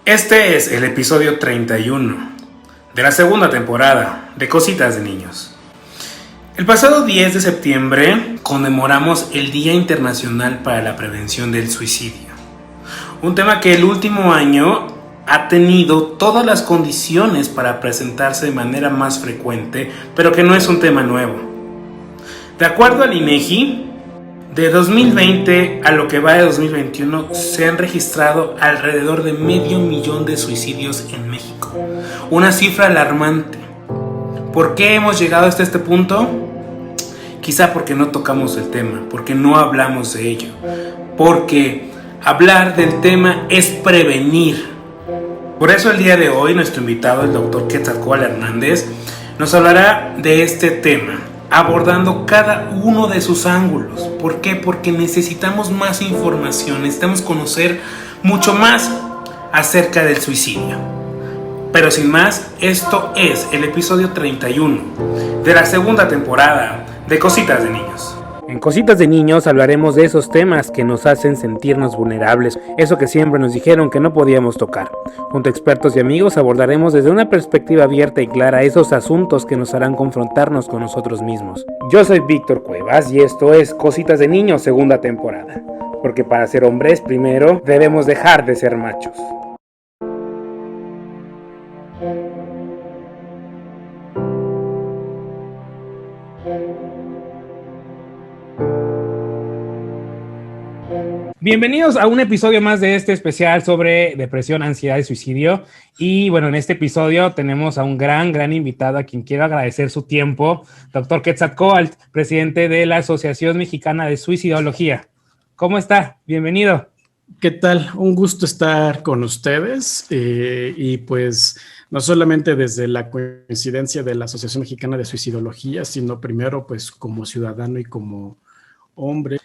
Este es el episodio 31 de la segunda temporada de Cositas de Niños. El pasado 10 de septiembre conmemoramos el Día Internacional para la Prevención del Suicidio, un tema que el último año ha tenido todas las condiciones para presentarse de manera más frecuente, pero que no es un tema nuevo. De acuerdo al INEGI, de 2020 a lo que va de 2021 se han registrado alrededor de 500,000 de suicidios en México. Una cifra alarmante. ¿Por qué hemos llegado hasta este punto? Quizá porque no tocamos el tema, porque no hablamos de ello, porque hablar del tema es prevenir. Por eso el día de hoy nuestro invitado, el doctor Quetzalcóatl Hernández, nos hablará de este tema, abordando cada uno de sus ángulos. ¿Por qué? Porque necesitamos más información, necesitamos conocer mucho más acerca del suicidio. Pero sin más, esto es el episodio 31 de la segunda temporada de Cositas de Niños. En Cositas de Niños hablaremos de esos temas que nos hacen sentirnos vulnerables, eso que siempre nos dijeron que no podíamos tocar. Junto a expertos y amigos abordaremos desde una perspectiva abierta y clara esos asuntos que nos harán confrontarnos con nosotros mismos. Yo soy Víctor Cuevas y esto es Cositas de Niños segunda temporada, porque para ser hombres primero debemos dejar de ser machos. Bienvenidos a un episodio más de este especial sobre depresión, ansiedad y suicidio. Y bueno, en este episodio tenemos a un gran invitado a quien quiero agradecer su tiempo, doctor Quetzalcóatl, presidente de la Asociación Mexicana de Suicidología. ¿Cómo está? Bienvenido. ¿Qué tal? Un gusto estar con ustedes y pues no solamente desde la coincidencia de la Asociación Mexicana de Suicidología, sino primero pues como ciudadano y como hombre.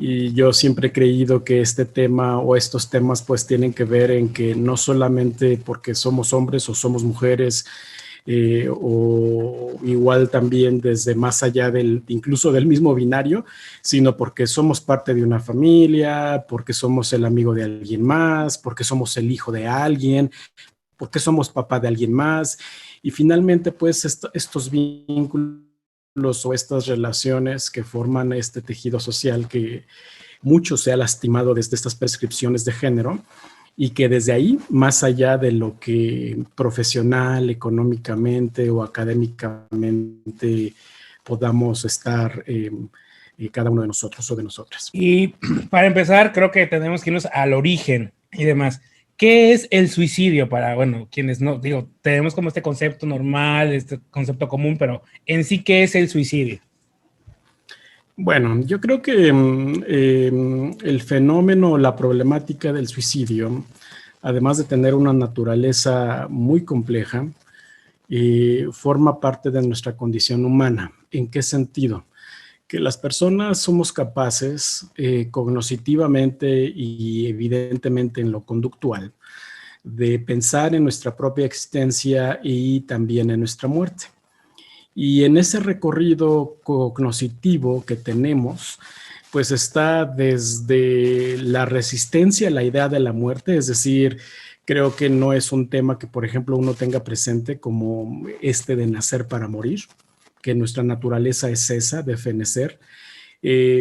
Y yo siempre he creído que este tema o estos temas pues tienen que ver en que no solamente porque somos hombres o somos mujeres o igual también desde más allá incluso del mismo binario, sino porque somos parte de una familia, porque somos el amigo de alguien más, porque somos el hijo de alguien, porque somos papá de alguien más. Y finalmente pues estos vínculos o estas relaciones que forman este tejido social que mucho se ha lastimado desde estas prescripciones de género y que desde ahí, más allá de lo que profesional, económicamente o académicamente podamos estar cada uno de nosotros o de nosotras. Y para empezar, creo que tenemos que irnos al origen y demás. ¿Qué es el suicidio para, bueno, quienes no, digo, tenemos como este concepto normal, este concepto común, pero en sí, ¿qué es el suicidio? Bueno, yo creo que el fenómeno, la problemática del suicidio, además de tener una naturaleza muy compleja, forma parte de nuestra condición humana. ¿En qué sentido? Que las personas somos capaces cognitivamente y evidentemente en lo conductual de pensar en nuestra propia existencia y también en nuestra muerte. Y en ese recorrido cognitivo que tenemos, pues está desde la resistencia a la idea de la muerte, es decir, creo que no es un tema que, por ejemplo, uno tenga presente como este de nacer para morir, que nuestra naturaleza es esa, de fenecer,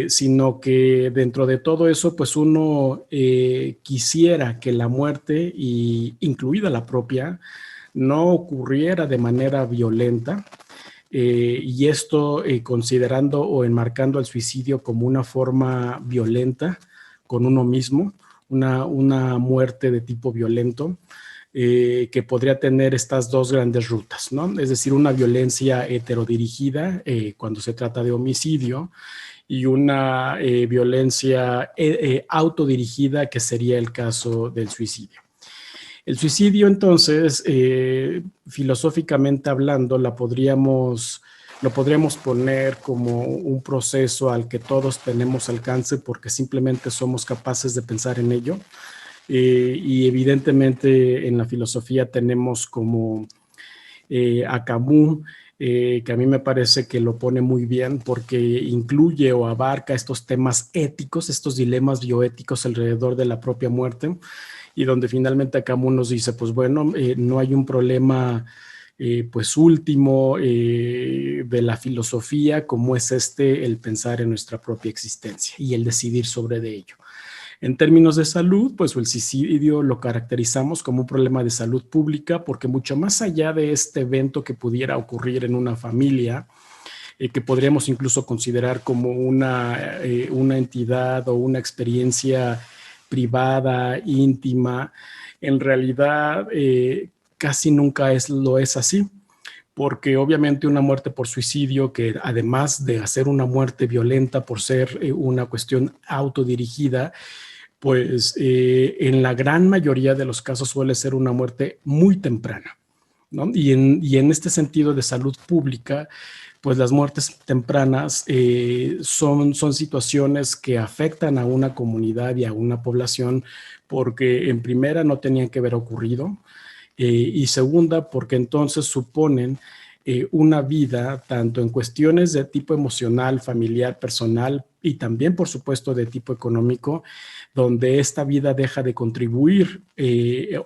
sino que dentro de todo eso, pues uno quisiera que la muerte, incluida la propia, no ocurriera de manera violenta, y esto considerando o enmarcando el suicidio como una forma violenta con uno mismo, una muerte de tipo violento, que podría tener estas dos grandes rutas, ¿no? Es decir, una violencia heterodirigida cuando se trata de homicidio y una violencia autodirigida que sería el caso del suicidio. El suicidio, entonces, filosóficamente hablando, lo podríamos poner como un proceso al que todos tenemos alcance porque simplemente somos capaces de pensar en ello. Y evidentemente en la filosofía tenemos como a Camus que a mí me parece que lo pone muy bien porque incluye o abarca estos temas éticos, estos dilemas bioéticos alrededor de la propia muerte, y donde finalmente acá nos dice, pues bueno, no hay un problema pues último de la filosofía como es el pensar en nuestra propia existencia y el decidir sobre de ello. En términos de salud, pues el suicidio lo caracterizamos como un problema de salud pública porque mucho más allá de este evento que pudiera ocurrir en una familia, que podríamos incluso considerar como una entidad o una experiencia privada, íntima, en realidad casi nunca lo es así, porque obviamente una muerte por suicidio, que además de hacer una muerte violenta por ser una cuestión autodirigida, pues en la gran mayoría de los casos suele ser una muerte muy temprana, ¿no? Y en este sentido de salud pública, pues las muertes tempranas son situaciones que afectan a una comunidad y a una población porque en primera no tenían que haber ocurrido y segunda porque entonces suponen una vida tanto en cuestiones de tipo emocional, familiar, personal y también por supuesto de tipo económico, donde esta vida deja de contribuir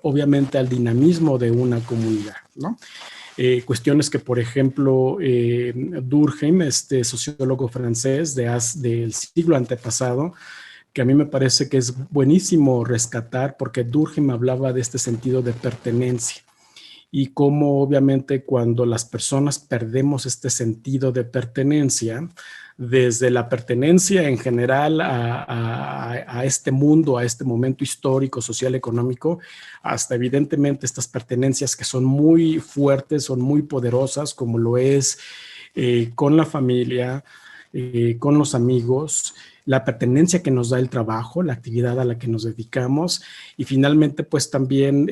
obviamente al dinamismo de una comunidad, ¿no? Cuestiones que, por ejemplo, Durkheim, este sociólogo francés del siglo antepasado, que a mí me parece que es buenísimo rescatar porque Durkheim hablaba de este sentido de pertenencia y cómo obviamente cuando las personas perdemos este sentido de pertenencia, desde la pertenencia en general a este mundo, a este momento histórico, social, económico, hasta evidentemente estas pertenencias que son muy fuertes, son muy poderosas, como lo es con la familia, con los amigos, la pertenencia que nos da el trabajo, la actividad a la que nos dedicamos y finalmente pues también,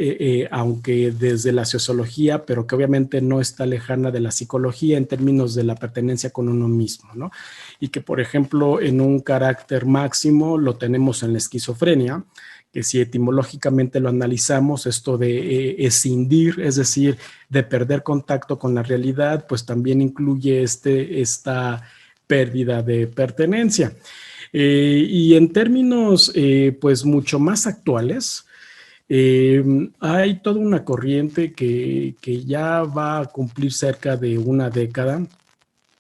aunque desde la sociología, pero que obviamente no está lejana de la psicología en términos de la pertenencia con uno mismo, ¿no? Y que por ejemplo en un carácter máximo lo tenemos en la esquizofrenia, que si etimológicamente lo analizamos, esto de escindir, es decir, de perder contacto con la realidad, pues también incluye esta pérdida de pertenencia. Y en términos pues mucho más actuales, hay toda una corriente que ya va a cumplir cerca de una década,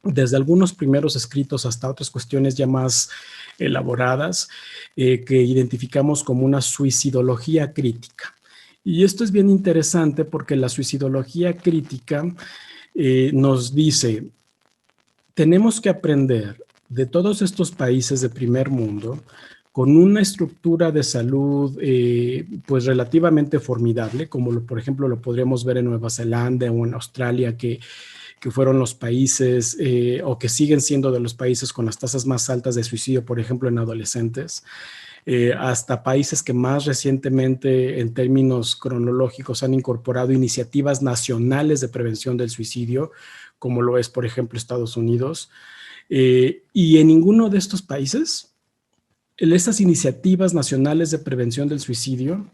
desde algunos primeros escritos hasta otras cuestiones ya más elaboradas, que identificamos como una suicidología crítica. Y esto es bien interesante porque la suicidología crítica nos dice, tenemos que aprender de todos estos países de primer mundo con una estructura de salud pues relativamente formidable, como por ejemplo lo podríamos ver en Nueva Zelanda o en Australia, que fueron los países o que siguen siendo de los países con las tasas más altas de suicidio, por ejemplo en adolescentes, hasta países que más recientemente en términos cronológicos han incorporado iniciativas nacionales de prevención del suicidio, como lo es por ejemplo Estados Unidos. Y en ninguno de estos países, estas iniciativas nacionales de prevención del suicidio,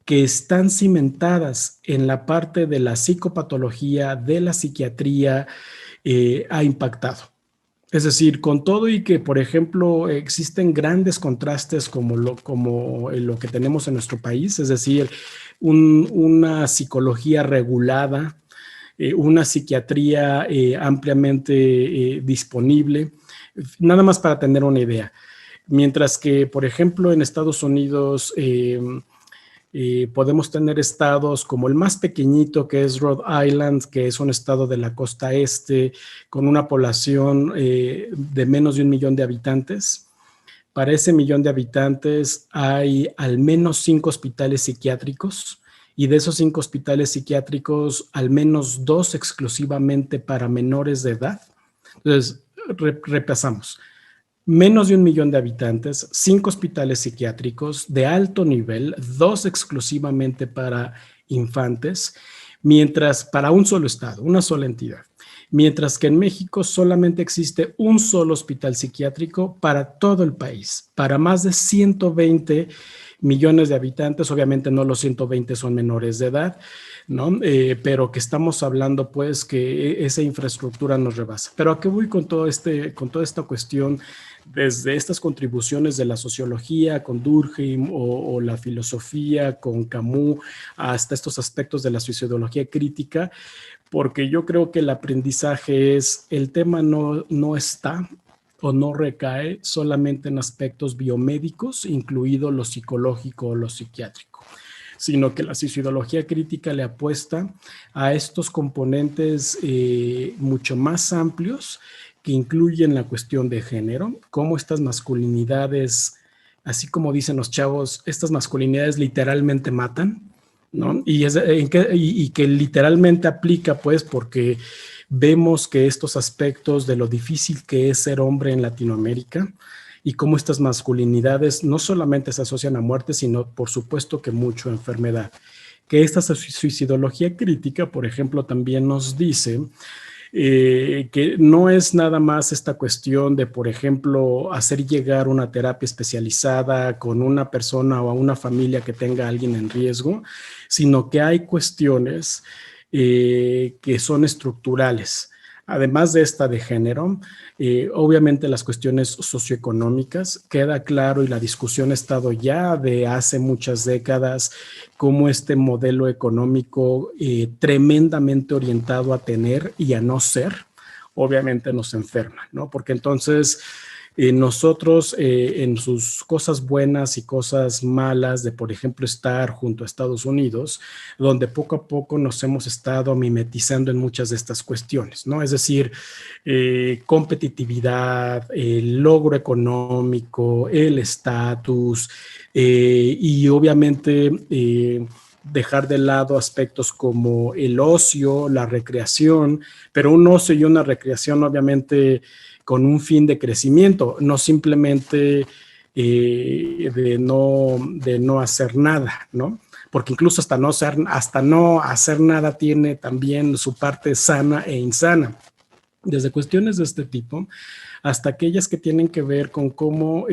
que están cimentadas en la parte de la psicopatología, de la psiquiatría, ha impactado. Es decir, con todo y que, por ejemplo, existen grandes contrastes como lo que tenemos en nuestro país, es decir, una psicología regulada, una psiquiatría ampliamente disponible, nada más para tener una idea. Mientras que, por ejemplo, en Estados Unidos podemos tener estados como el más pequeñito, que es Rhode Island, que es un estado de la costa este, con una población de menos de 1 millón de habitantes. Para ese 1 millón de habitantes hay al menos 5 hospitales psiquiátricos, y de esos 5 hospitales psiquiátricos, al menos 2 exclusivamente para menores de edad. Entonces, repasamos. Menos de 1 millón de habitantes, 5 hospitales psiquiátricos de alto nivel, 2 exclusivamente para infantes, mientras para un solo estado, una sola entidad. mientras que en México solamente existe un solo hospital psiquiátrico para todo el país, para más de 120 millones de habitantes. Obviamente no los 120 son menores de edad, ¿no? Pero que estamos hablando pues que esa infraestructura nos rebasa. Pero ¿a qué voy con con toda esta cuestión? Desde estas contribuciones de la sociología con Durkheim o la filosofía con Camus, hasta estos aspectos de la sociología crítica, porque yo creo que el aprendizaje el tema no está o no recae solamente en aspectos biomédicos, incluido lo psicológico o lo psiquiátrico, sino que la sociología crítica le apuesta a estos componentes mucho más amplios que incluyen la cuestión de género, cómo estas masculinidades, así como dicen los chavos, estas masculinidades literalmente matan, ¿no? Y que literalmente aplica, pues, porque vemos que estos aspectos de lo difícil que es ser hombre en Latinoamérica y cómo estas masculinidades no solamente se asocian a muerte, sino por supuesto que mucho a enfermedad. Que esta suicidología crítica, por ejemplo, también nos dice que no es nada más esta cuestión de, por ejemplo, hacer llegar una terapia especializada con una persona o a una familia que tenga a alguien en riesgo, sino que hay cuestiones que son estructurales. Además de esta de género, obviamente las cuestiones socioeconómicas, queda claro y la discusión ha estado ya de hace muchas décadas cómo este modelo económico tremendamente orientado a tener y a no ser, obviamente nos enferma, ¿no? Porque entonces nosotros en sus cosas buenas y cosas malas de, por ejemplo, estar junto a Estados Unidos, donde poco a poco nos hemos estado mimetizando en muchas de estas cuestiones, ¿no? Es decir, competitividad, el logro económico, el estatus y obviamente dejar de lado aspectos como el ocio, la recreación, pero un ocio y una recreación obviamente con un fin de crecimiento, no simplemente de no hacer nada, ¿no? Porque incluso hasta no hacer nada tiene también su parte sana e insana. Desde cuestiones de este tipo hasta aquellas que tienen que ver con cómo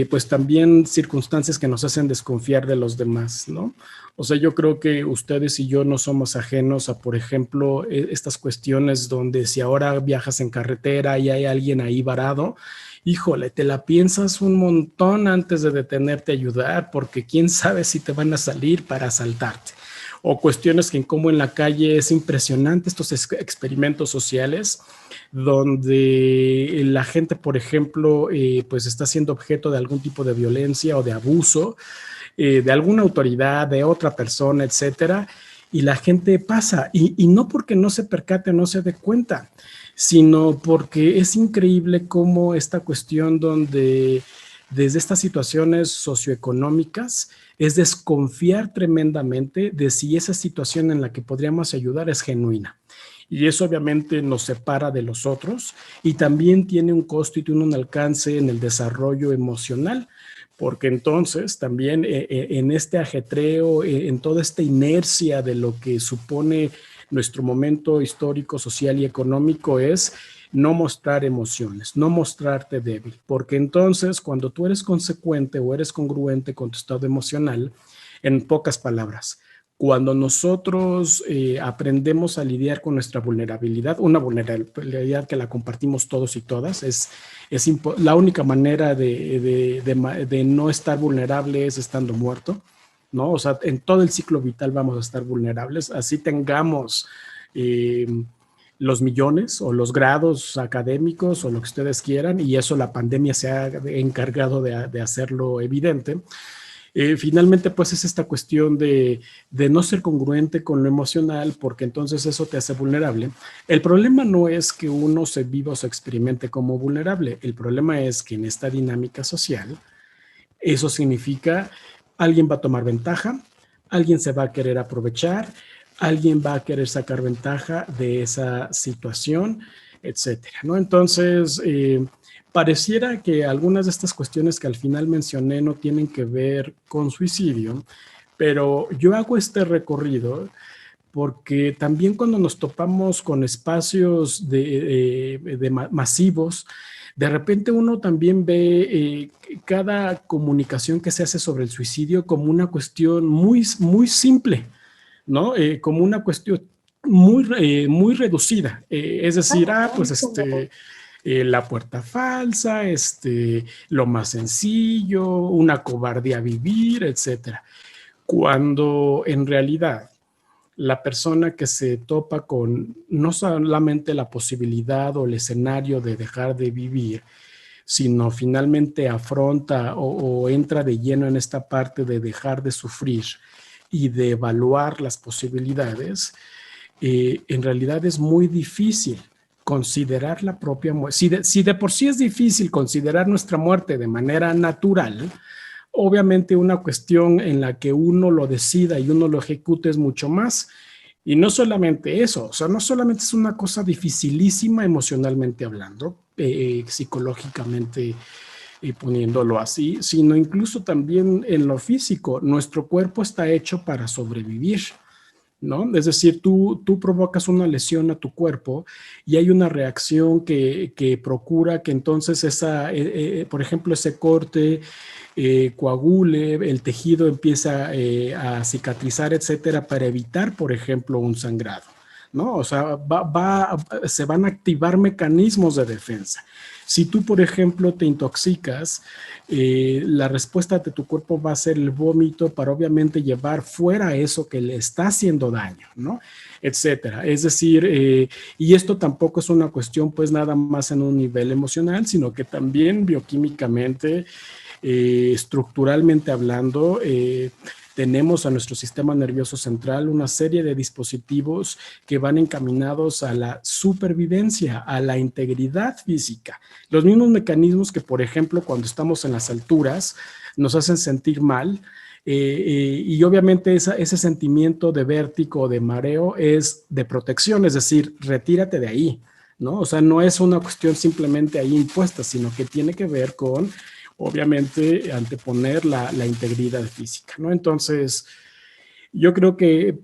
pues también circunstancias que nos hacen desconfiar de los demás, ¿no? O sea, yo creo que ustedes y yo no somos ajenos a, por ejemplo, estas cuestiones donde si ahora viajas en carretera y hay alguien ahí varado, híjole, te la piensas un montón antes de detenerte a ayudar, porque quién sabe si te van a salir para asaltarte. O cuestiones que en cómo en la calle es impresionante estos experimentos sociales donde la gente, por ejemplo, pues está siendo objeto de algún tipo de violencia o de abuso de alguna autoridad, de otra persona, etcétera, y la gente pasa, y no porque no se percate, no se dé cuenta, sino porque es increíble cómo esta cuestión donde desde estas situaciones socioeconómicas es desconfiar tremendamente de si esa situación en la que podríamos ayudar es genuina. Y eso obviamente nos separa de los otros y también tiene un costo y tiene un alcance en el desarrollo emocional, porque entonces también en este ajetreo, en toda esta inercia de lo que supone nuestro momento histórico, social y económico es no mostrar emociones, no mostrarte débil, porque entonces cuando tú eres consecuente o eres congruente con tu estado emocional, en pocas palabras, cuando nosotros aprendemos a lidiar con nuestra vulnerabilidad, una vulnerabilidad que la compartimos todos y todas, la única manera de no estar vulnerable es estando muerto, ¿no? O sea, en todo el ciclo vital vamos a estar vulnerables, así tengamos los millones o los grados académicos o lo que ustedes quieran, y eso la pandemia se ha encargado de hacerlo evidente. Finalmente, pues es esta cuestión de no ser congruente con lo emocional, porque entonces eso te hace vulnerable. El problema no es que uno se viva o se experimente como vulnerable. El problema es que en esta dinámica social, eso significa alguien va a tomar ventaja, alguien se va a querer aprovechar, alguien va a querer sacar ventaja de esa situación, etcétera, ¿no? Entonces, pareciera que algunas de estas cuestiones que al final mencioné no tienen que ver con suicidio, pero yo hago este recorrido porque también cuando nos topamos con espacios masivos, de repente uno también ve cada comunicación que se hace sobre el suicidio como una cuestión muy, muy simple, ¿no? Como una cuestión muy reducida. Es decir, pues la puerta falsa, lo más sencillo, una cobardía a vivir, etcétera. Cuando en realidad la persona que se topa con no solamente la posibilidad o el escenario de dejar de vivir, sino finalmente afronta o entra de lleno en esta parte de dejar de sufrir y de evaluar las posibilidades, en realidad es muy difícil considerar la propia muerte. Si de por sí es difícil considerar nuestra muerte de manera natural, obviamente una cuestión en la que uno lo decida y uno lo ejecute es mucho más. Y no solamente eso, o sea, no solamente es una cosa dificilísima emocionalmente hablando, psicológicamente poniéndolo así, sino incluso también en lo físico. Nuestro cuerpo está hecho para sobrevivir, ¿no? Es decir, tú provocas una lesión a tu cuerpo y hay una reacción que procura que entonces por ejemplo, ese corte coagule, el tejido empieza a cicatrizar, etcétera, para evitar, por ejemplo, un sangrado, ¿no? O sea, se van a activar mecanismos de defensa. Si tú, por ejemplo, te intoxicas, la respuesta de tu cuerpo va a ser el vómito para obviamente llevar fuera eso que le está haciendo daño, ¿no? Etcétera. Es decir, y esto tampoco es una cuestión pues nada más en un nivel emocional, sino que también bioquímicamente, estructuralmente hablando, tenemos a nuestro sistema nervioso central una serie de dispositivos que van encaminados a la supervivencia, a la integridad física. Los mismos mecanismos que, por ejemplo, cuando estamos en las alturas, nos hacen sentir mal. Y obviamente ese sentimiento de vértigo, de mareo, es de protección, es decir, retírate de ahí, ¿no? O sea, no es una cuestión simplemente ahí impuesta, sino que tiene que ver con obviamente anteponer la integridad física, ¿no? Entonces, yo creo que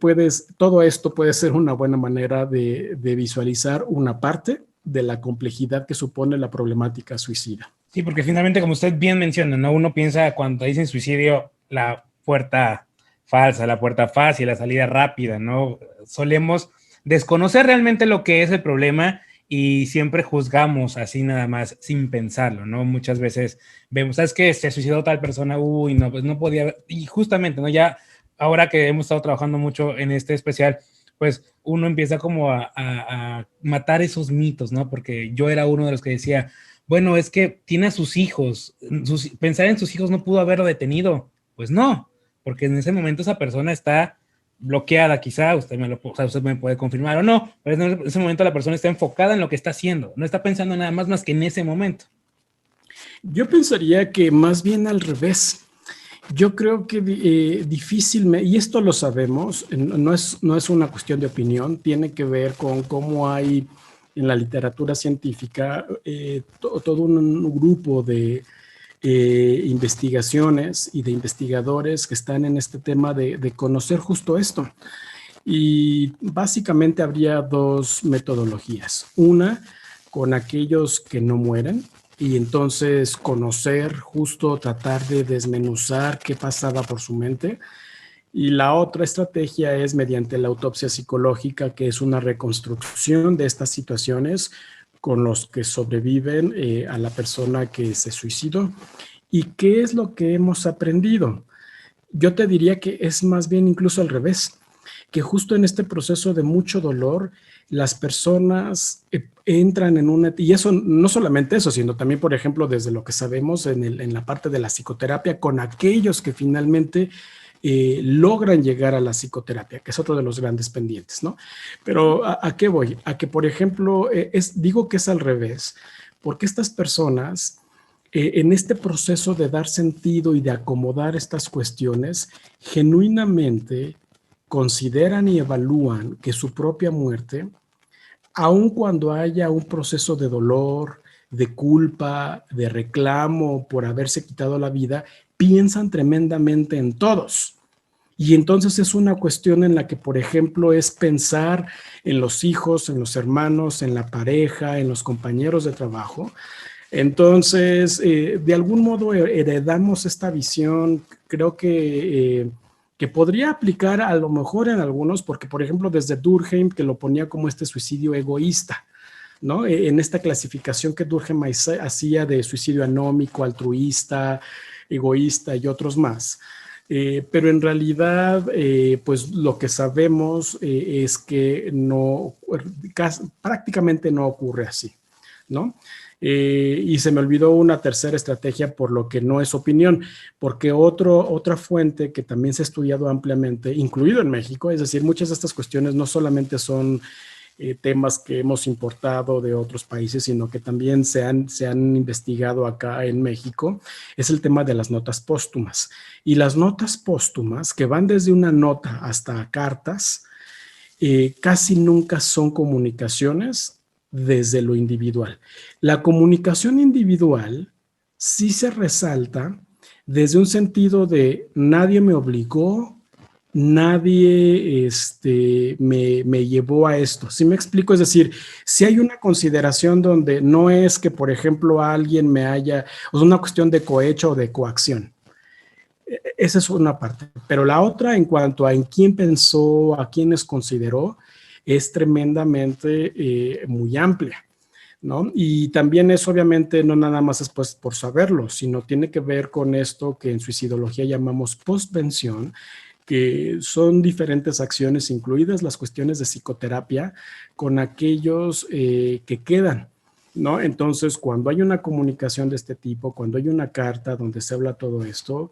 todo esto puede ser una buena manera de visualizar una parte de la complejidad que supone la problemática suicida. Sí, porque finalmente, como usted bien menciona, ¿no? Uno piensa cuando dicen suicidio, la puerta falsa, la puerta fácil, la salida rápida, ¿no? Solemos desconocer realmente lo que es el problema y siempre juzgamos así nada más sin pensarlo, ¿no? Muchas veces vemos, ¿sabes qué? Se suicidó tal persona, uy, no, pues no podía, y justamente, ¿no? Ya ahora que hemos estado trabajando mucho en este especial, pues uno empieza como a matar esos mitos, ¿no? Porque yo era uno de los que decía, bueno, es que tiene a sus hijos, pensar en sus hijos no pudo haberlo detenido, pues no, porque en ese momento esa persona está bloqueada, quizá, usted me puede confirmar o no, pero en ese momento la persona está enfocada en lo que está haciendo, no está pensando nada más que en ese momento. Yo pensaría que más bien al revés. Yo creo que difícilmente, y esto lo sabemos, no es una cuestión de opinión, tiene que ver con cómo hay en la literatura científica todo un grupo de investigaciones y de investigadores que están en este tema de conocer justo esto. Y básicamente habría dos metodologías. Una, con aquellos que no mueren, y entonces conocer, justo tratar de desmenuzar qué pasaba por su mente. Y la otra estrategia es mediante la autopsia psicológica, que es una reconstrucción de estas situaciones con los que sobreviven a la persona que se suicidó. ¿Y qué es lo que hemos aprendido? Yo te diría que es más bien incluso al revés, que justo en este proceso de mucho dolor, las personas entran en una, y eso no solamente eso, sino también, por ejemplo, desde lo que sabemos en la parte de la psicoterapia, con aquellos que finalmente logran llegar a la psicoterapia, que es otro de los grandes pendientes, ¿no? Pero ¿a qué voy? A que, por ejemplo, digo que es al revés, porque estas personas, en este proceso de dar sentido y de acomodar estas cuestiones, genuinamente consideran y evalúan que su propia muerte, aun cuando haya un proceso de dolor, de culpa, de reclamo por haberse quitado la vida, piensan tremendamente en todos. Y entonces es una cuestión en la que, por ejemplo, es pensar en los hijos, en los hermanos, en la pareja, en los compañeros de trabajo. Entonces, de algún modo heredamos esta visión, creo que podría aplicar a lo mejor en algunos, porque por ejemplo desde Durkheim, que lo ponía como este suicidio egoísta, ¿no? En esta clasificación que Durkheim hacía de suicidio anómico, altruista, egoísta y otros más. Pero en realidad, pues lo que sabemos es que no, prácticamente no ocurre así, ¿no? Y se me olvidó una tercera estrategia por lo que no es opinión, porque otra fuente que también se ha estudiado ampliamente, incluido en México, es decir, muchas de estas cuestiones no solamente son temas que hemos importado de otros países, sino que también se han investigado acá en México, es el tema de las notas póstumas. Y las notas póstumas, que van desde una nota hasta cartas, casi nunca son comunicaciones desde lo individual. La comunicación individual sí se resalta desde un sentido de nadie me obligó, nadie me llevó a esto. ¿Sí me explico? Es decir, si hay una consideración donde no es que, por ejemplo, alguien me haya, o sea, una cuestión de cohecho o de coacción. Esa es una parte. Pero la otra, en cuanto a en quién pensó, a quiénes consideró, es tremendamente muy amplia, ¿no? Y también es obviamente no nada más es pues por saberlo, sino tiene que ver con esto que en suicidología llamamos postvención, que son diferentes acciones, incluidas las cuestiones de psicoterapia, con aquellos que quedan, ¿no? Entonces, cuando hay una comunicación de este tipo, cuando hay una carta donde se habla todo esto,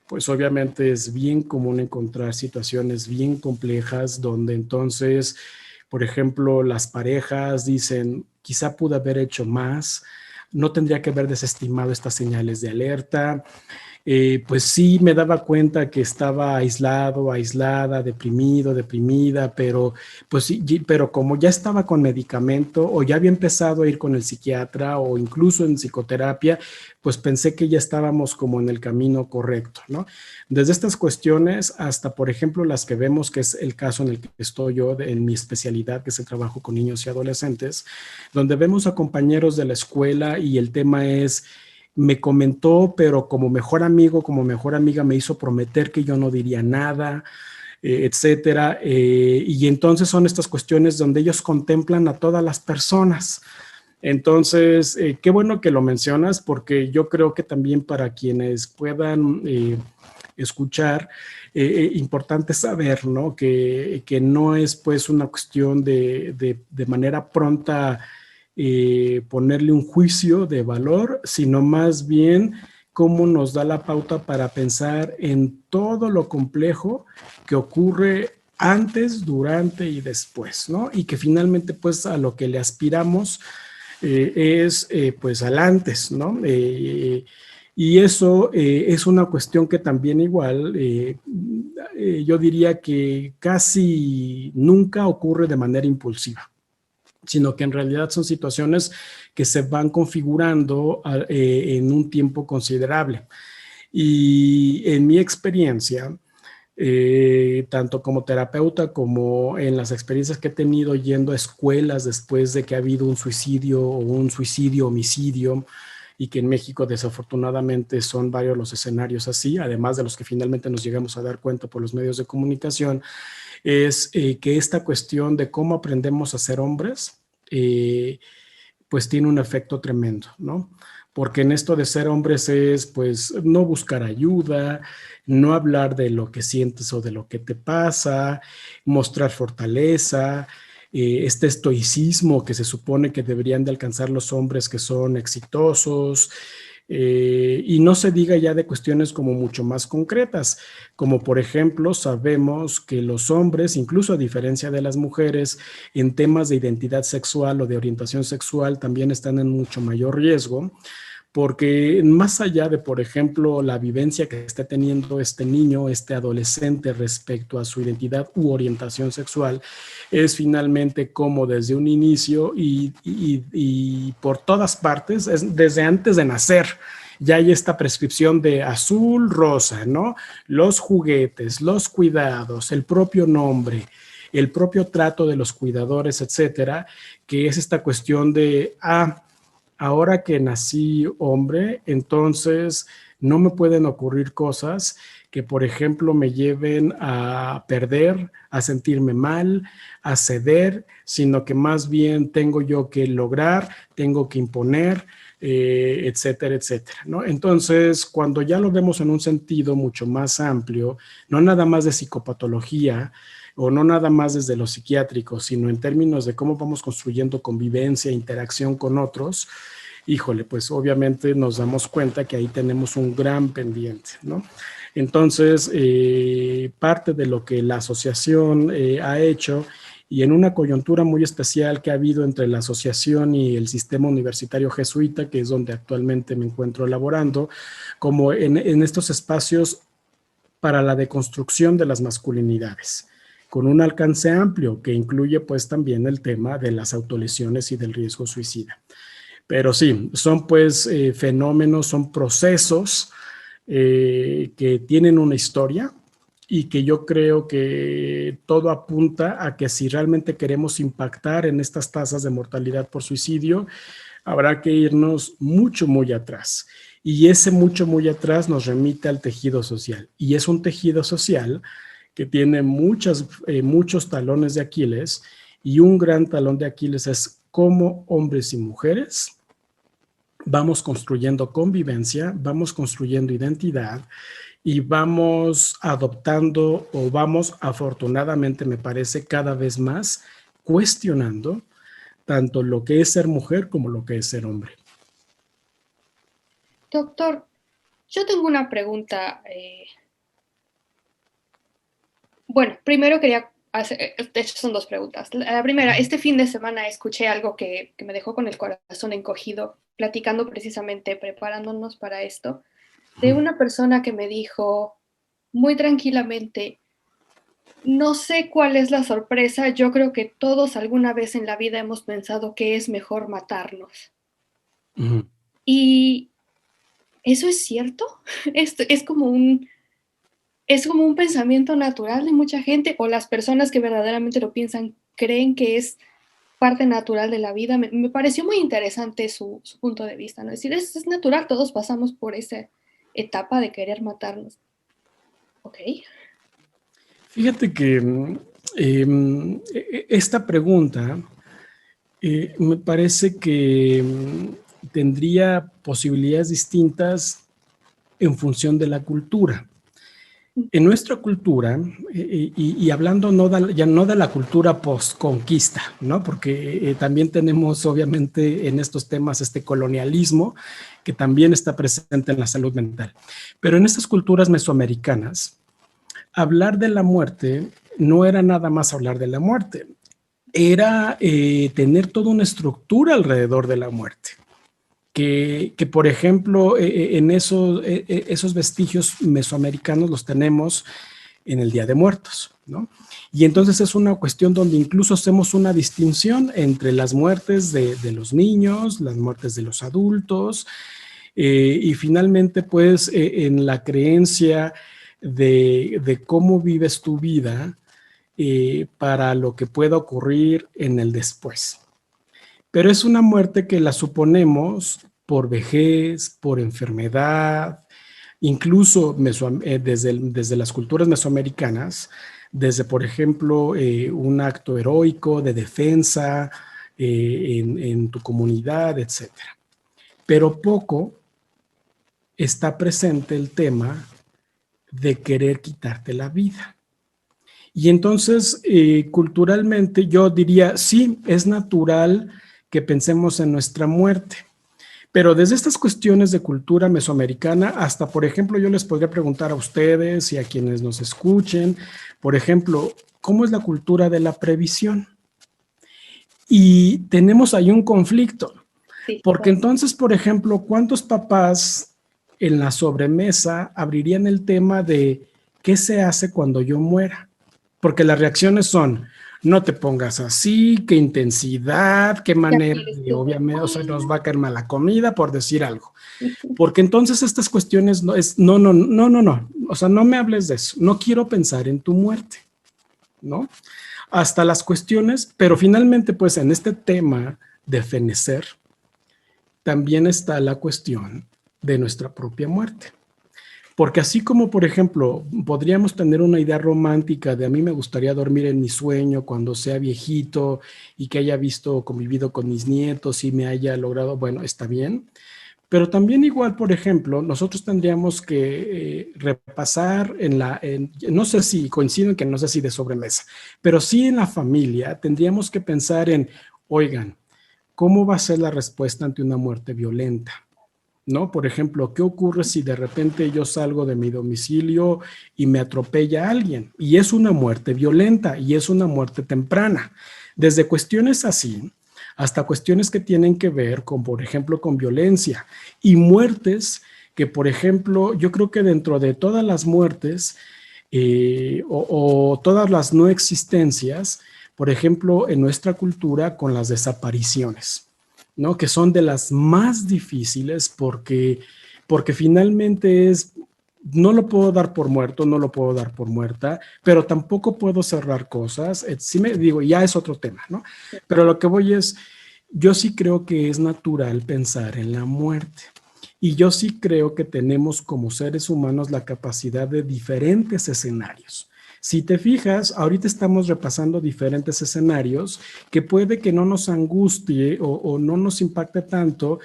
pues obviamente es bien común encontrar situaciones bien complejas donde entonces, por ejemplo, las parejas dicen, quizá pude haber hecho más, no tendría que haber desestimado estas señales de alerta. Pues sí me daba cuenta que estaba aislado, aislada, deprimido, deprimida, pero pues sí, pero como ya estaba con medicamento o ya había empezado a ir con el psiquiatra o incluso en psicoterapia, pues pensé que ya estábamos como en el camino correcto, ¿no? Desde estas cuestiones hasta, por ejemplo, las que vemos, que es el caso en el que estoy yo, en mi especialidad, que es el trabajo con niños y adolescentes, donde vemos a compañeros de la escuela y el tema es me comentó, pero como mejor amigo, como mejor amiga me hizo prometer que yo no diría nada, etcétera. Y entonces son estas cuestiones donde ellos contemplan a todas las personas. Entonces, qué bueno que lo mencionas, porque yo creo que también para quienes puedan escuchar, importante saber, ¿no? Que no es pues una cuestión de manera pronta ponerle un juicio de valor, sino más bien cómo nos da la pauta para pensar en todo lo complejo que ocurre antes, durante y después, ¿no? Y que finalmente pues a lo que le aspiramos es pues al antes, ¿no? Y eso es una cuestión que también igual yo diría que casi nunca ocurre de manera impulsiva, sino que en realidad son situaciones que se van configurando en un tiempo considerable. Y en mi experiencia, tanto como terapeuta como en las experiencias que he tenido yendo a escuelas después de que ha habido un suicidio o un suicidio-homicidio, y que en México desafortunadamente son varios los escenarios así, además de los que finalmente nos llegamos a dar cuenta por los medios de comunicación, es que esta cuestión de cómo aprendemos a ser hombres, pues tiene un efecto tremendo, ¿no? Porque en esto de ser hombres es, pues, no buscar ayuda, no hablar de lo que sientes o de lo que te pasa, mostrar fortaleza, este estoicismo que se supone que deberían de alcanzar los hombres que son exitosos, y no se diga ya de cuestiones como mucho más concretas, como por ejemplo sabemos que los hombres, incluso a diferencia de las mujeres, en temas de identidad sexual o de orientación sexual también están en mucho mayor riesgo, porque más allá de, por ejemplo, la vivencia que esté teniendo este niño, este adolescente respecto a su identidad u orientación sexual, es finalmente como desde un inicio y por todas partes, es desde antes de nacer, ya hay esta prescripción de azul, rosa, ¿no? Los juguetes, los cuidados, el propio nombre, el propio trato de los cuidadores, etcétera, que es esta cuestión de, ahora que nací hombre, entonces no me pueden ocurrir cosas que, por ejemplo, me lleven a perder, a sentirme mal, a ceder, sino que más bien tengo yo que lograr, tengo que imponer, etcétera, etcétera, ¿no? Entonces, cuando ya lo vemos en un sentido mucho más amplio, no nada más de psicopatología, o no nada más desde lo psiquiátrico, sino en términos de cómo vamos construyendo convivencia, interacción con otros, híjole, pues obviamente nos damos cuenta que ahí tenemos un gran pendiente, ¿no? Entonces, parte de lo que la asociación ha hecho, y en una coyuntura muy especial que ha habido entre la asociación y el sistema universitario jesuita, que es donde actualmente me encuentro elaborando, como en estos espacios para la deconstrucción de las masculinidades, con un alcance amplio que incluye pues también el tema de las autolesiones y del riesgo suicida. Pero sí, son pues fenómenos, son procesos que tienen una historia y que yo creo que todo apunta a que si realmente queremos impactar en estas tasas de mortalidad por suicidio, habrá que irnos mucho, muy atrás. Y ese mucho, muy atrás nos remite al tejido social. Y es un tejido social que tiene muchos talones de Aquiles, y un gran talón de Aquiles es cómo hombres y mujeres vamos construyendo convivencia, vamos construyendo identidad y vamos adoptando, o vamos afortunadamente, me parece, cada vez más cuestionando tanto lo que es ser mujer como lo que es ser hombre. Doctor, yo tengo una pregunta. Bueno, primero quería hacer, de hecho son dos preguntas. La primera, este fin de semana escuché algo que me dejó con el corazón encogido, platicando precisamente, preparándonos para esto, de una persona que me dijo muy tranquilamente: no sé cuál es la sorpresa, yo creo que todos alguna vez en la vida hemos pensado que es mejor matarnos. Y ¿eso es cierto? Esto es como un pensamiento natural de mucha gente, o las personas que verdaderamente lo piensan creen que es parte natural de la vida. Me pareció muy interesante su punto de vista, ¿no? Es decir, es natural, todos pasamos por esa etapa de querer matarnos. Ok. Fíjate que esta pregunta me parece que tendría posibilidades distintas en función de la cultura. En nuestra cultura, y hablando ya no de la cultura post-conquista, ¿no? Porque también tenemos obviamente en estos temas este colonialismo que también está presente en la salud mental. Pero en estas culturas mesoamericanas, hablar de la muerte no era nada más hablar de la muerte, era tener toda una estructura alrededor de la muerte. Que por ejemplo, en esos vestigios mesoamericanos los tenemos en el Día de Muertos, ¿no? Y entonces es una cuestión donde incluso hacemos una distinción entre las muertes de los niños, las muertes de los adultos, y finalmente, pues, en la creencia de cómo vives tu vida para lo que pueda ocurrir en el después. Pero es una muerte que la suponemos por vejez, por enfermedad, incluso desde las culturas mesoamericanas, desde, por ejemplo, un acto heroico de defensa en tu comunidad, etc. Pero poco está presente el tema de querer quitarte la vida. Y entonces, culturalmente, yo diría, sí, es natural que pensemos en nuestra muerte. Pero desde estas cuestiones de cultura mesoamericana hasta, por ejemplo, yo les podría preguntar a ustedes y a quienes nos escuchen, por ejemplo, ¿cómo es la cultura de la previsión? Y tenemos ahí un conflicto, sí, porque entonces, por ejemplo, ¿cuántos papás en la sobremesa abrirían el tema de qué se hace cuando yo muera? Porque las reacciones son: no te pongas así, qué intensidad, qué manera, y tú obviamente, o sea, buena. nos va a caer mal la comida, por decir algo. Porque entonces estas cuestiones no, o sea, no me hables de eso, no quiero pensar en tu muerte, ¿no? Hasta las cuestiones, pero finalmente, pues en este tema de fenecer, también está la cuestión de nuestra propia muerte. Porque así como, por ejemplo, podríamos tener una idea romántica de a mí me gustaría dormir en mi sueño cuando sea viejito y que haya visto, convivido con mis nietos y me haya logrado, bueno, está bien. Pero también igual, por ejemplo, nosotros tendríamos que repasar no sé si coinciden que no sé si de sobremesa, pero sí en la familia tendríamos que pensar en, oigan, ¿cómo va a ser la respuesta ante una muerte violenta? ¿No? Por ejemplo, ¿qué ocurre si de repente yo salgo de mi domicilio y me atropella alguien? Y es una muerte violenta y es una muerte temprana. Desde cuestiones así hasta cuestiones que tienen que ver con, por ejemplo, con violencia y muertes que, por ejemplo, yo creo que dentro de todas las muertes o todas las no existencias, por ejemplo, en nuestra cultura con las desapariciones, ¿no? Que son de las más difíciles porque finalmente no lo puedo dar por muerto, no lo puedo dar por muerta, pero tampoco puedo cerrar cosas. Sí me digo, ya es otro tema, ¿no? Pero lo que voy es, yo sí creo que es natural pensar en la muerte. Y yo sí creo que tenemos como seres humanos la capacidad de diferentes escenarios. Si te fijas, ahorita estamos repasando diferentes escenarios que puede que no nos angustie o no nos impacte tanto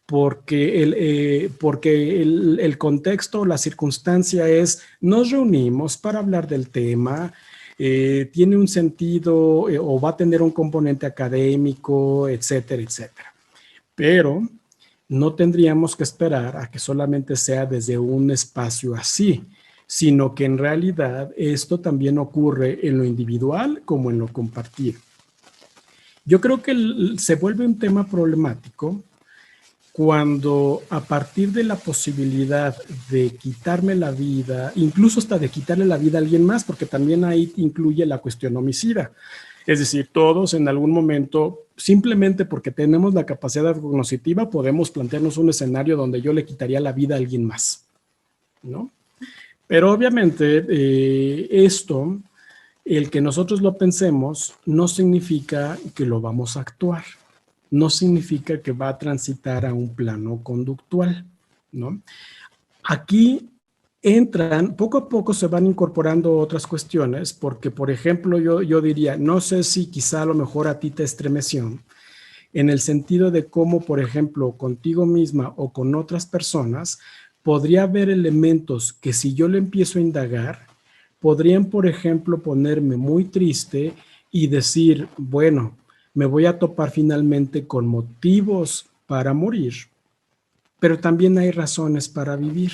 porque el contexto, la circunstancia es, nos reunimos para hablar del tema, tiene un sentido o va a tener un componente académico, etcétera, etcétera. Pero no tendríamos que esperar a que solamente sea desde un espacio así, sino que en realidad esto también ocurre en lo individual como en lo compartido. Yo creo que se vuelve un tema problemático cuando a partir de la posibilidad de quitarme la vida, incluso hasta de quitarle la vida a alguien más, porque también ahí incluye la cuestión homicida. Es decir, todos en algún momento, simplemente porque tenemos la capacidad cognitiva, podemos plantearnos un escenario donde yo le quitaría la vida a alguien más, ¿no? Pero obviamente esto, el que nosotros lo pensemos, no significa que lo vamos a actuar, no significa que va a transitar a un plano conductual, ¿no? Aquí entran, poco a poco se van incorporando otras cuestiones, porque por ejemplo yo diría, no sé si quizá a lo mejor a ti te estremeció, en el sentido de cómo, por ejemplo, contigo misma o con otras personas, podría haber elementos que si yo le empiezo a indagar, podrían, por ejemplo, ponerme muy triste y decir, bueno, me voy a topar finalmente con motivos para morir, pero también hay razones para vivir.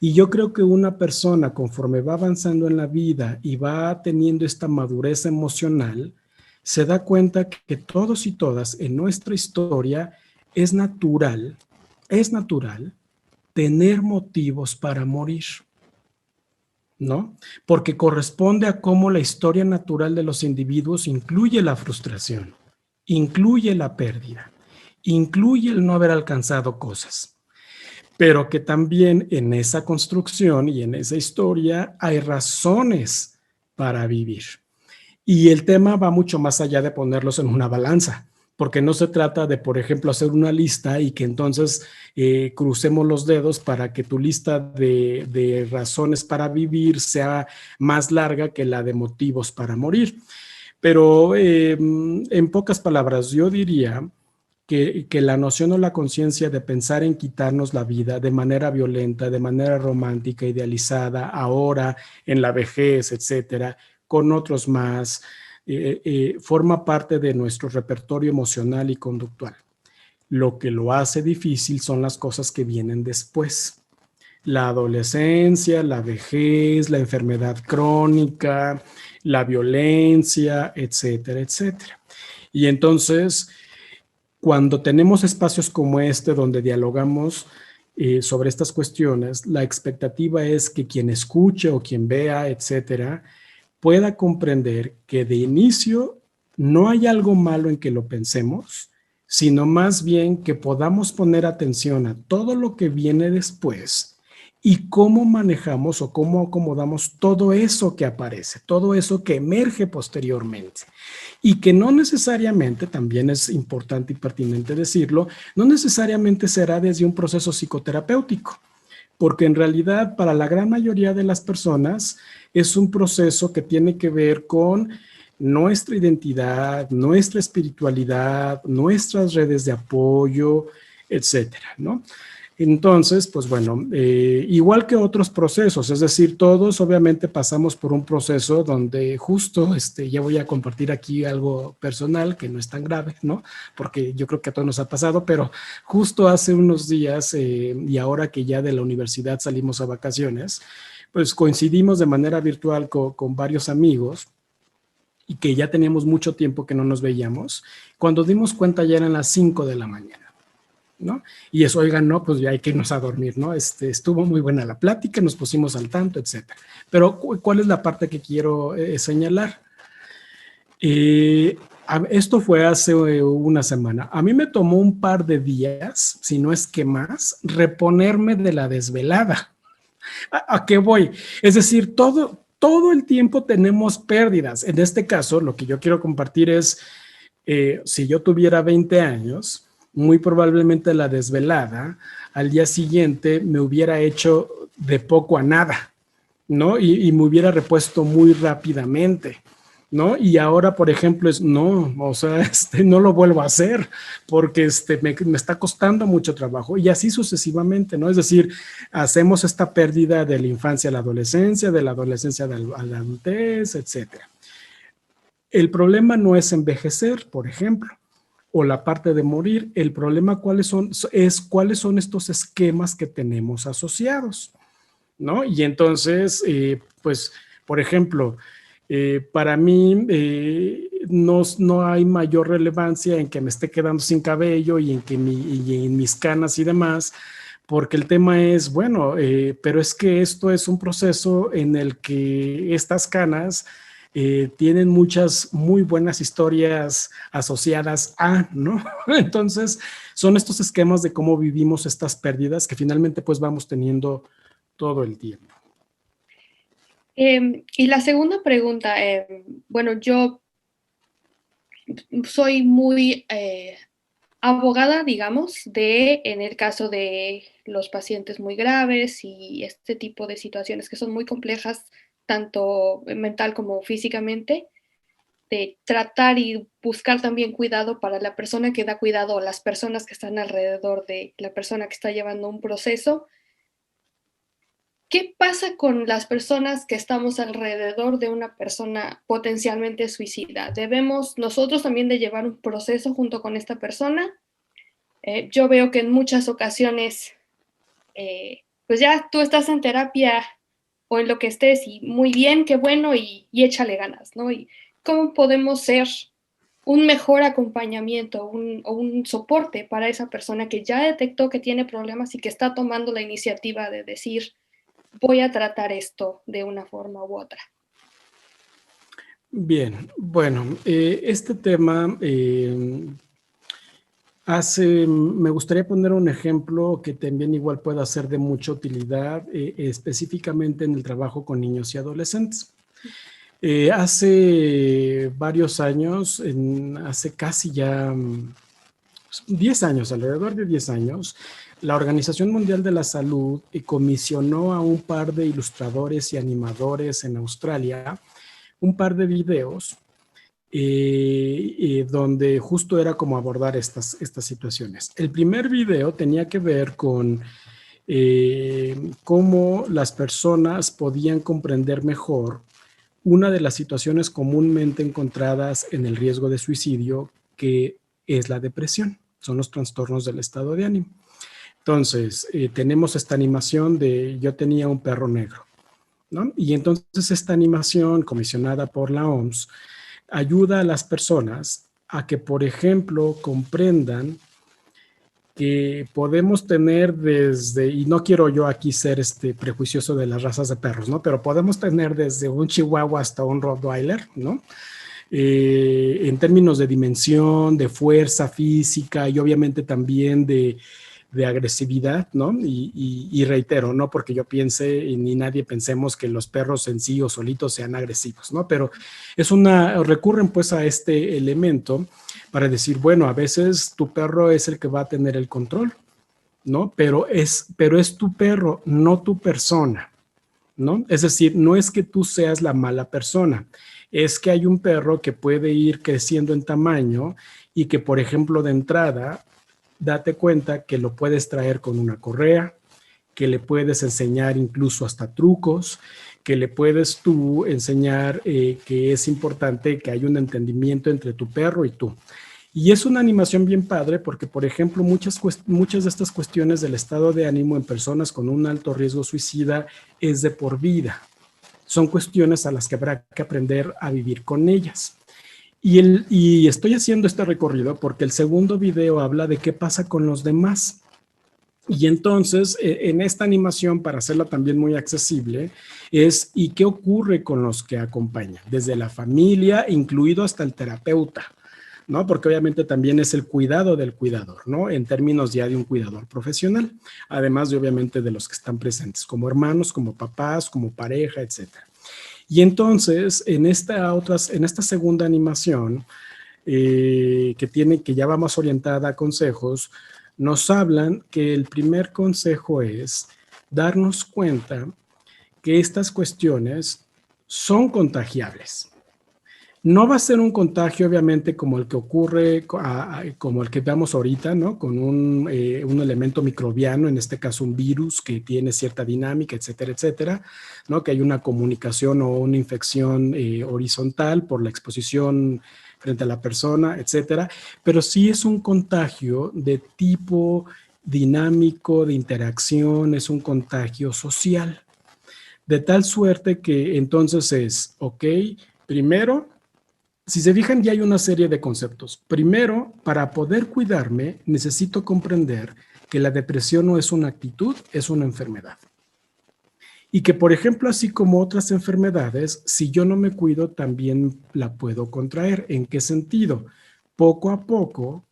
Y yo creo que una persona, conforme va avanzando en la vida y va teniendo esta madurez emocional, se da cuenta que todos y todas en nuestra historia es natural tener motivos para morir, ¿no? Porque corresponde a cómo la historia natural de los individuos incluye la frustración, incluye la pérdida, incluye el no haber alcanzado cosas, pero que también en esa construcción y en esa historia hay razones para vivir. Y el tema va mucho más allá de ponerlos en una balanza, porque no se trata de, por ejemplo, hacer una lista y que entonces crucemos los dedos para que tu lista de razones para vivir sea más larga que la de motivos para morir. Pero en pocas palabras, yo diría que la noción o la conciencia de pensar en quitarnos la vida de manera violenta, de manera romántica, idealizada, ahora, en la vejez, etcétera, con otros más, forma parte de nuestro repertorio emocional y conductual. Lo que lo hace difícil son las cosas que vienen después. La adolescencia, la vejez, la enfermedad crónica, la violencia, etcétera, etcétera. Y entonces, cuando tenemos espacios como este donde dialogamos sobre estas cuestiones, la expectativa es que quien escuche o quien vea, etcétera, pueda comprender que de inicio no hay algo malo en que lo pensemos, sino más bien que podamos poner atención a todo lo que viene después y cómo manejamos o cómo acomodamos todo eso que aparece, todo eso que emerge posteriormente. Y que no necesariamente, también es importante y pertinente decirlo, no necesariamente será desde un proceso psicoterapéutico, porque en realidad para la gran mayoría de las personas es un proceso que tiene que ver con nuestra identidad, nuestra espiritualidad, nuestras redes de apoyo, etcétera, ¿no? Entonces, pues bueno, igual que otros procesos, es decir, todos obviamente pasamos por un proceso donde justo, ya voy a compartir aquí algo personal que no es tan grave, ¿no? Porque yo creo que a todos nos ha pasado, pero justo hace unos días y ahora que ya de la universidad salimos a vacaciones, pues coincidimos de manera virtual con varios amigos y que ya teníamos mucho tiempo que no nos veíamos. Cuando dimos cuenta ya eran las 5 de la mañana. ¿No? Y eso, oigan, no, pues ya hay que irnos a dormir, ¿no? Estuvo muy buena la plática, nos pusimos al tanto, etcétera. Pero, ¿cuál es la parte que quiero señalar? Esto fue hace una semana. A mí me tomó un par de días, si no es que más, reponerme de la desvelada. ¿A qué voy? Es decir, todo el tiempo tenemos pérdidas. En este caso, lo que yo quiero compartir es, si yo tuviera 20 años, muy probablemente la desvelada al día siguiente me hubiera hecho de poco a nada, ¿no? Y me hubiera repuesto muy rápidamente, ¿no? Y ahora, por ejemplo, o sea, no lo vuelvo a hacer porque me está costando mucho trabajo y así sucesivamente, ¿no? Es decir, hacemos esta pérdida de la infancia a la adolescencia, de la adolescencia a la adultez, etcétera. El problema no es envejecer, por ejemplo, o la parte de morir. El problema cuáles son estos esquemas que tenemos asociados, ¿no? Y entonces, pues, por ejemplo, para mí no hay mayor relevancia en que me esté quedando sin cabello y en mis canas y demás, porque el tema es, bueno, pero es que esto es un proceso en el que estas canas tienen muchas muy buenas historias asociadas a, ¿no? Entonces, son estos esquemas de cómo vivimos estas pérdidas que finalmente pues vamos teniendo todo el tiempo. Y la segunda pregunta, bueno, yo soy muy abogada, digamos, en el caso de los pacientes muy graves y este tipo de situaciones que son muy complejas, tanto mental como físicamente, de tratar y buscar también cuidado para la persona que da cuidado o las personas que están alrededor de la persona que está llevando un proceso. ¿Qué pasa con las personas que estamos alrededor de una persona potencialmente suicida? ¿Debemos nosotros también de llevar un proceso junto con esta persona? Yo veo que en muchas ocasiones, pues ya tú estás en terapia o en lo que estés y muy bien, qué bueno y échale ganas, ¿no? Y cómo podemos ser un mejor acompañamiento o un soporte para esa persona que ya detectó que tiene problemas y que está tomando la iniciativa de decir, voy a tratar esto de una forma u otra. Bien, bueno, este tema me gustaría poner un ejemplo que también igual pueda ser de mucha utilidad, específicamente en el trabajo con niños y adolescentes. Hace varios años, hace casi ya 10 años, alrededor de 10 años, la Organización Mundial de la Salud comisionó a un par de ilustradores y animadores en Australia un par de videos donde justo era como abordar estas situaciones. El primer video tenía que ver con cómo las personas podían comprender mejor una de las situaciones comúnmente encontradas en el riesgo de suicidio, que es la depresión, son los trastornos del estado de ánimo. Entonces, tenemos esta animación de yo tenía un perro negro, ¿no? Y entonces esta animación comisionada por la OMS ayuda a las personas a que, por ejemplo, comprendan que podemos tener desde, y no quiero yo aquí ser prejuicioso de las razas de perros, ¿no? Pero podemos tener desde un chihuahua hasta un rottweiler, ¿no? En términos de dimensión, de fuerza física y obviamente también de agresividad, ¿no? Y reitero, no porque yo piense y ni nadie pensemos que los perros en sí o solitos sean agresivos, ¿no? Pero recurren pues a este elemento para decir, bueno, a veces tu perro es el que va a tener el control, ¿no? Pero es tu perro, no tu persona, ¿no? Es decir, no es que tú seas la mala persona, es que hay un perro que puede ir creciendo en tamaño y que, por ejemplo, de entrada, date cuenta que lo puedes traer con una correa, que le puedes enseñar incluso hasta trucos, que le puedes tú enseñar que es importante que haya un entendimiento entre tu perro y tú. Y es una animación bien padre porque, por ejemplo, muchas de estas cuestiones del estado de ánimo en personas con un alto riesgo suicida es de por vida. Son cuestiones a las que habrá que aprender a vivir con ellas. Y estoy haciendo este recorrido porque el segundo video habla de qué pasa con los demás. Y entonces, en esta animación, para hacerla también muy accesible, es ¿y qué ocurre con los que acompañan? Desde la familia, incluido hasta el terapeuta, ¿no? Porque obviamente también es el cuidado del cuidador, ¿no? En términos ya de un cuidador profesional, además de obviamente de los que están presentes, como hermanos, como papás, como pareja, etcétera. Y entonces, en esta segunda animación, que ya va más orientada a consejos, nos hablan que el primer consejo es darnos cuenta que estas cuestiones son contagiables. No va a ser un contagio, obviamente, como el que ocurre, como el que veamos ahorita, ¿no? Con un elemento microbiano, en este caso un virus que tiene cierta dinámica, etcétera, etcétera, ¿no? Que hay una comunicación o una infección horizontal por la exposición frente a la persona, etcétera. Pero sí es un contagio de tipo dinámico, de interacción, es un contagio social. De tal suerte que entonces es, ok, primero, si se fijan, ya hay una serie de conceptos. Primero, para poder cuidarme, necesito comprender que la depresión no es una actitud, es una enfermedad. Y que, por ejemplo, así como otras enfermedades, si yo no me cuido, también la puedo contraer. ¿En qué sentido? Poco a poco,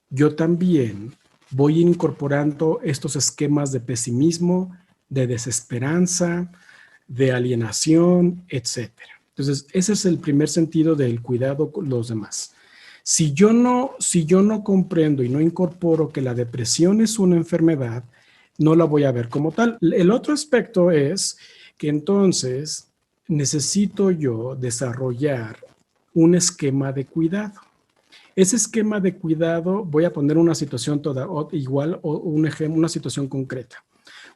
yo también voy incorporando estos esquemas de pesimismo, de desesperanza, de alienación, etcétera. Entonces, ese es el primer sentido del cuidado con los demás. Si yo no comprendo y no incorporo que la depresión es una enfermedad, no la voy a ver como tal. El otro aspecto es que entonces necesito yo desarrollar un esquema de cuidado. Ese esquema de cuidado, voy a poner una situación igual o una situación concreta.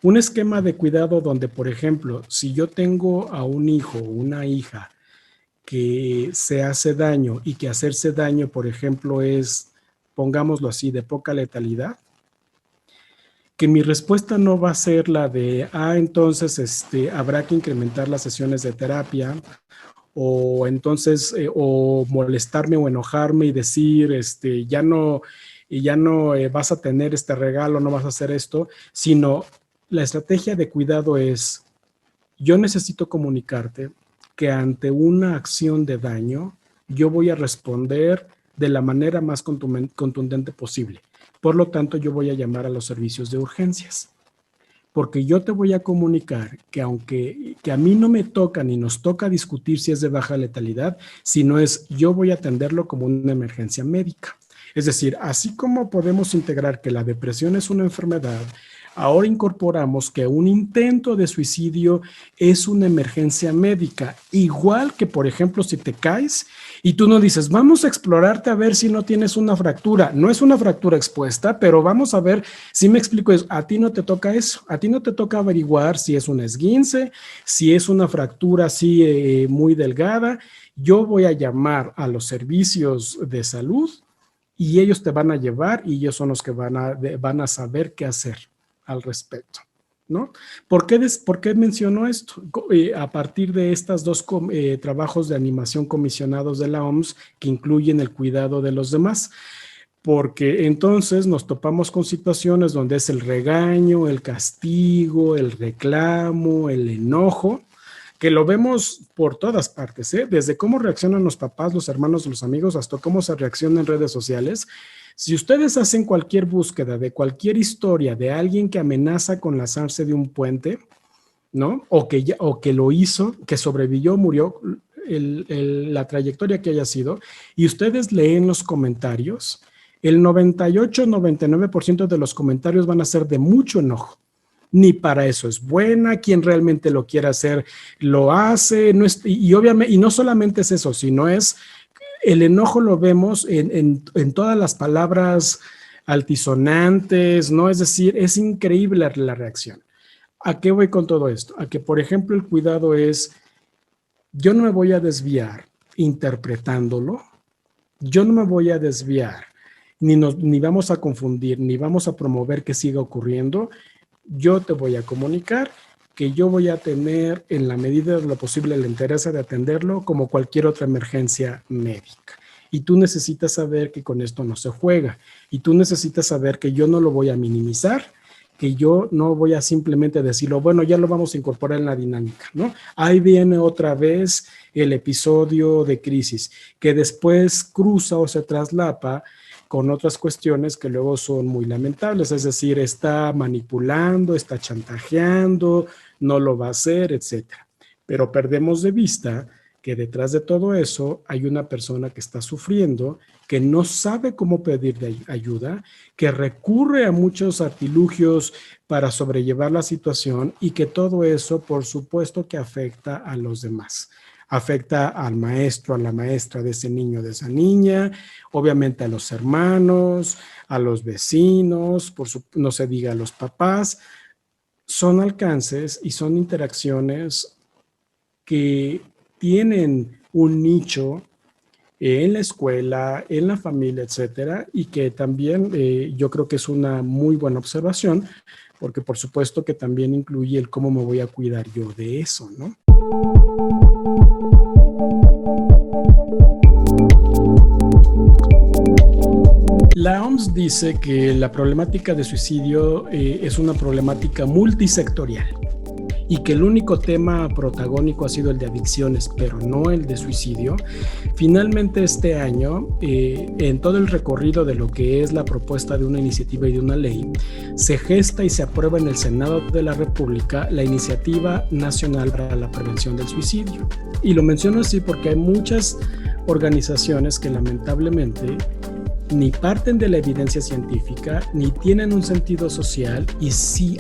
Un esquema de cuidado donde, por ejemplo, si yo tengo a un hijo o una hija que se hace daño y que hacerse daño, por ejemplo, es, pongámoslo así, de poca letalidad, que mi respuesta no va a ser la de, entonces habrá que incrementar las sesiones de terapia, o entonces, o molestarme o enojarme y decir, ya no vas a tener este regalo, no vas a hacer esto, sino la estrategia de cuidado es, yo necesito comunicarte que ante una acción de daño, yo voy a responder de la manera más contundente posible. Por lo tanto, yo voy a llamar a los servicios de urgencias. Porque yo te voy a comunicar que aunque a mí no me toca ni nos toca discutir si es de baja letalidad, sino yo voy a atenderlo como una emergencia médica. Es decir, así como podemos integrar que la depresión es una enfermedad, ahora incorporamos que un intento de suicidio es una emergencia médica, igual que, por ejemplo, si te caes y tú no dices, vamos a explorarte a ver si no tienes una fractura. No es una fractura expuesta, pero vamos a ver si me explico eso. A ti no te toca eso, a ti no te toca averiguar si es un esguince, si es una fractura así muy delgada. Yo voy a llamar a los servicios de salud y ellos te van a llevar y ellos son los que van a saber qué hacer al respecto, ¿no? ¿Por qué menciono esto? A partir de estos dos trabajos de animación comisionados de la OMS que incluyen el cuidado de los demás. porque entonces nos topamos con situaciones donde es el regaño, el castigo, el reclamo, el enojo, que lo vemos por todas partes, ¿eh? Desde cómo reaccionan los papás, los hermanos, los amigos, hasta cómo se reacciona en redes sociales. Si ustedes hacen cualquier búsqueda de cualquier historia de alguien que amenaza con lanzarse de un puente, ¿no? O que lo hizo, que sobrevivió, murió, la trayectoria que haya sido, y ustedes leen los comentarios, el 98-99% de los comentarios van a ser de mucho enojo. Ni para eso es buena, quien realmente lo quiere hacer lo hace, y obviamente, y no solamente es eso, sino es el enojo lo vemos en todas las palabras altisonantes, ¿no? Es decir, es increíble la reacción. ¿A qué voy con todo esto? A que, por ejemplo, el cuidado es, yo no me voy a desviar interpretándolo, yo no me voy a desviar, ni vamos a confundir, ni vamos a promover que siga ocurriendo. Yo te voy a comunicar que yo voy a tener, en la medida de lo posible, el interés de atenderlo como cualquier otra emergencia médica. Y tú necesitas saber que con esto no se juega. Y tú necesitas saber que yo no lo voy a minimizar, que yo no voy a simplemente decirlo, bueno, ya lo vamos a incorporar en la dinámica, ¿no? Ahí viene otra vez el episodio de crisis, que después cruza o se traslapa con otras cuestiones que luego son muy lamentables, es decir, está manipulando, está chantajeando, no lo va a hacer, etcétera. Pero perdemos de vista que detrás de todo eso hay una persona que está sufriendo, que no sabe cómo pedir ayuda, que recurre a muchos artilugios para sobrellevar la situación y que todo eso, por supuesto, que afecta a los demás. Afecta al maestro, a la maestra de ese niño, de esa niña, obviamente a los hermanos, a los vecinos, no se diga a los papás. Son alcances y son interacciones que tienen un nicho en la escuela, en la familia, etcétera, y que también yo creo que es una muy buena observación, porque por supuesto que también incluye el cómo me voy a cuidar yo de eso, ¿no? La OMS dice que la problemática de suicidio es una problemática multisectorial y que el único tema protagónico ha sido el de adicciones, pero no el de suicidio. Finalmente este año, en todo el recorrido de lo que es la propuesta de una iniciativa y de una ley, se gesta y se aprueba en el Senado de la República la Iniciativa Nacional para la Prevención del Suicidio. Y lo menciono así porque hay muchas organizaciones que lamentablemente ni parten de la evidencia científica, ni tienen un sentido social y sí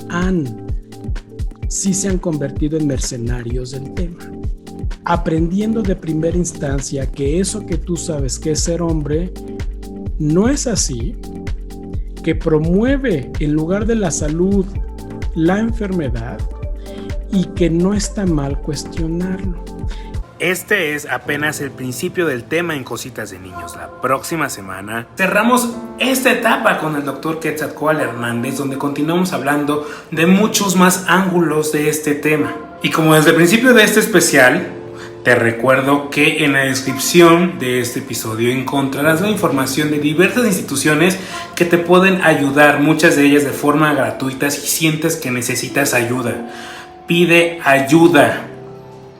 se han convertido en mercenarios del tema, aprendiendo de primera instancia que eso que tú sabes que es ser hombre no es así, que promueve en lugar de la salud la enfermedad y que no está mal cuestionarlo. Este es apenas el principio del tema en Cositas de Niños. La próxima semana cerramos esta etapa con el Dr. Quetzalcóatl Hernández, donde continuamos hablando de muchos más ángulos de este tema. Y como desde el principio de este especial, te recuerdo que en la descripción de este episodio encontrarás la información de diversas instituciones que te pueden ayudar, muchas de ellas de forma gratuita si sientes que necesitas ayuda. Pide ayuda.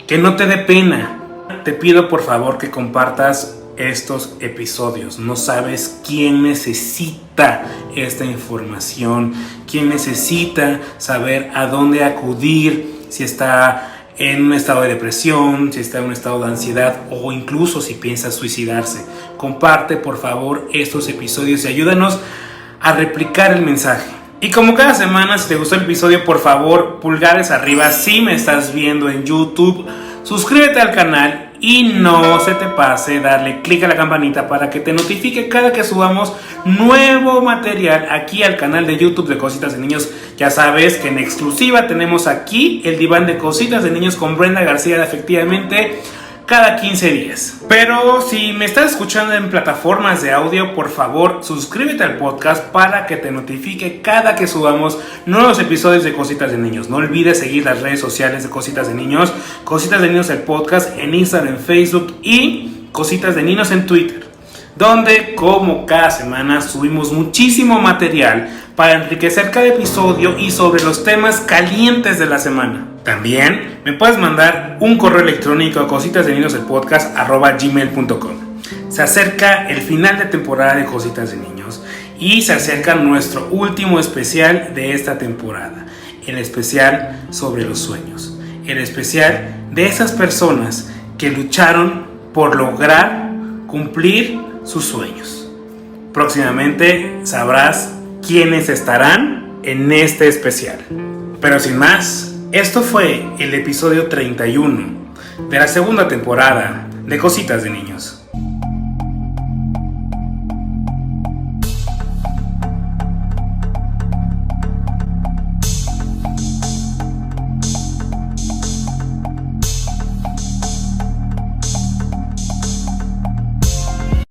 Que no te dé pena. Te pido por favor que compartas estos episodios. No sabes quién necesita esta información, quién necesita saber a dónde acudir, si está en un estado de depresión, si está en un estado de ansiedad o incluso si piensa suicidarse. Comparte por favor estos episodios y ayúdanos a replicar el mensaje. Y como cada semana, si te gustó el episodio, por favor, pulgares arriba. Si me estás viendo en YouTube, suscríbete al canal y no se te pase darle clic a la campanita para que te notifique cada que subamos nuevo material aquí al canal de YouTube de Cositas de Niños. Ya sabes que en exclusiva tenemos aquí el diván de Cositas de Niños con Brenda García de Efectivamente cada 15 días. Pero si me estás escuchando en plataformas de audio, por favor suscríbete al podcast para que te notifique cada que subamos nuevos episodios de Cositas de Niños. No olvides seguir las redes sociales de Cositas de Niños el podcast en Instagram, en Facebook y Cositas de Niños en Twitter. donde como cada semana subimos muchísimo material para enriquecer cada episodio y sobre los temas calientes de la semana. También me puedes mandar un correo electrónico a cositasdeniñospodcast@gmail.com. Se acerca el final de temporada de Cositas de Niños y se acerca nuestro último especial de esta temporada, el especial sobre los sueños, el especial de esas personas que lucharon por lograr cumplir sus sueños. Próximamente sabrás quiénes estarán en este especial. Pero sin más, esto fue el episodio 31 de la segunda temporada de Cositas de Niños.